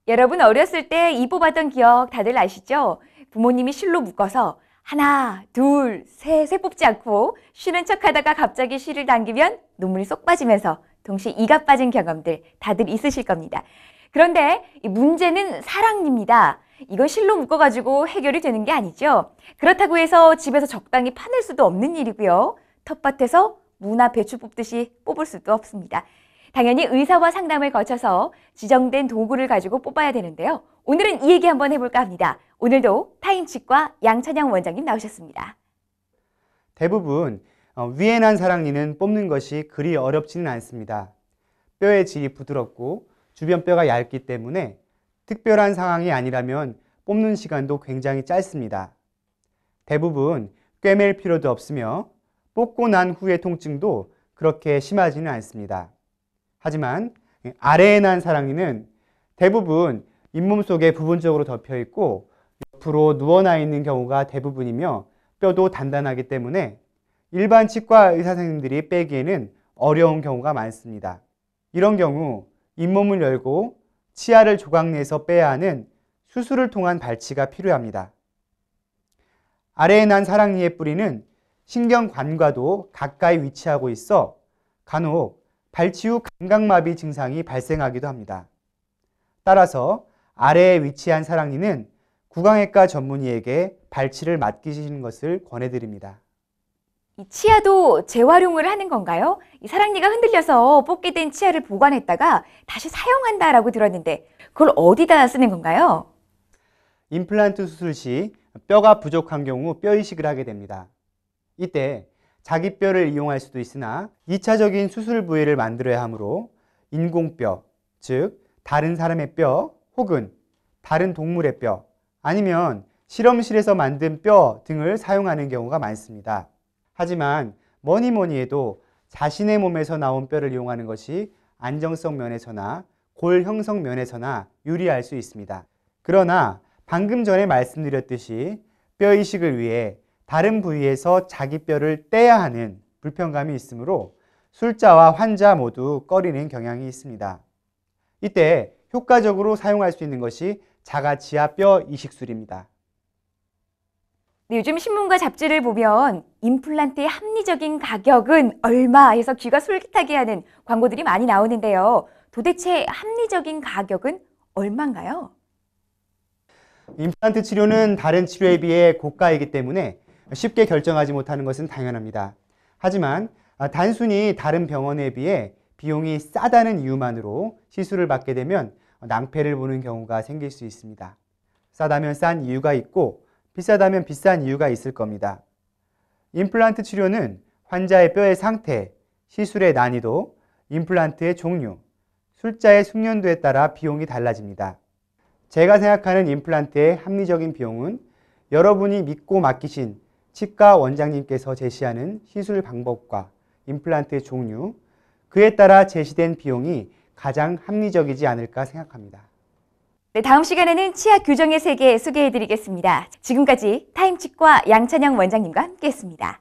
여러분 어렸을 때 이 뽑았던 기억 다들 아시죠? 부모님이 실로 묶어서 하나, 둘, 셋 뽑지 않고 쉬는 척하다가 갑자기 실을 당기면 눈물이 쏙 빠지면서 동시에 이가 빠진 경험들 다들 있으실 겁니다. 그런데 이 문제는 사랑니입니다. 이건 실로 묶어가지고 해결이 되는 게 아니죠. 그렇다고 해서 집에서 적당히 파낼 수도 없는 일이고요. 텃밭에서 무나 배추 뽑듯이 뽑을 수도 없습니다. 당연히 의사와 상담을 거쳐서 지정된 도구를 가지고 뽑아야 되는데요. 오늘은 이 얘기 한번 해볼까 합니다. 오늘도 타임치과 양찬영 원장님 나오셨습니다. 대부분 위에 난 사랑니는 뽑는 것이 그리 어렵지는 않습니다. 뼈의 질이 부드럽고 주변 뼈가 얇기 때문에 특별한 상황이 아니라면 뽑는 시간도 굉장히 짧습니다. 대부분 꿰맬 필요도 없으며 뽑고 난 후의 통증도 그렇게 심하지는 않습니다. 하지만 아래에 난 사랑니는 대부분 잇몸 속에 부분적으로 덮여 있고 옆으로 누워나 있는 경우가 대부분이며 뼈도 단단하기 때문에 일반 치과 의사 선생님들이 빼기에는 어려운 경우가 많습니다. 이런 경우 잇몸을 열고 치아를 조각내서 빼야 하는 수술을 통한 발치가 필요합니다. 아래에 난 사랑니의 뿌리는 신경관과도 가까이 위치하고 있어 간혹 발치 후 감각마비 증상이 발생하기도 합니다. 따라서 아래에 위치한 사랑니는 구강외과 전문의에게 발치를 맡기시는 것을 권해드립니다. 이 치아도 재활용을 하는 건가요? 이 사랑니가 흔들려서 뽑게 된 치아를 보관했다가 다시 사용한다라고 들었는데 그걸 어디다 쓰는 건가요? 임플란트 수술 시 뼈가 부족한 경우 뼈 이식을 하게 됩니다. 이때 자기 뼈를 이용할 수도 있으나 2차적인 수술 부위를 만들어야 하므로 인공뼈, 즉 다른 사람의 뼈 혹은 다른 동물의 뼈 아니면 실험실에서 만든 뼈 등을 사용하는 경우가 많습니다. 하지만 뭐니 해도 자신의 몸에서 나온 뼈를 이용하는 것이 안정성 면에서나 골 형성 면에서나 유리할 수 있습니다. 그러나 방금 전에 말씀드렸듯이 뼈 이식을 위해 다른 부위에서 자기 뼈를 떼야 하는 불편감이 있으므로 술자와 환자 모두 꺼리는 경향이 있습니다. 이때 효과적으로 사용할 수 있는 것이 자가치아 뼈 이식술입니다. 네, 요즘 신문과 잡지를 보면 임플란트의 합리적인 가격은 얼마 해서 귀가 솔깃하게 하는 광고들이 많이 나오는데요. 도대체 합리적인 가격은 얼마인가요? 임플란트 치료는 다른 치료에 비해 고가이기 때문에 쉽게 결정하지 못하는 것은 당연합니다. 하지만 단순히 다른 병원에 비해 비용이 싸다는 이유만으로 시술을 받게 되면 낭패를 보는 경우가 생길 수 있습니다. 싸다면 싼 이유가 있고 비싸다면 비싼 이유가 있을 겁니다. 임플란트 치료는 환자의 뼈의 상태, 시술의 난이도, 임플란트의 종류, 술자의 숙련도에 따라 비용이 달라집니다. 제가 생각하는 임플란트의 합리적인 비용은 여러분이 믿고 맡기신 치과 원장님께서 제시하는 시술 방법과 임플란트의 종류, 그에 따라 제시된 비용이 가장 합리적이지 않을까 생각합니다. 네, 다음 시간에는 치아 교정의 세계 소개해드리겠습니다. 지금까지 타임치과 양찬영 원장님과 함께했습니다.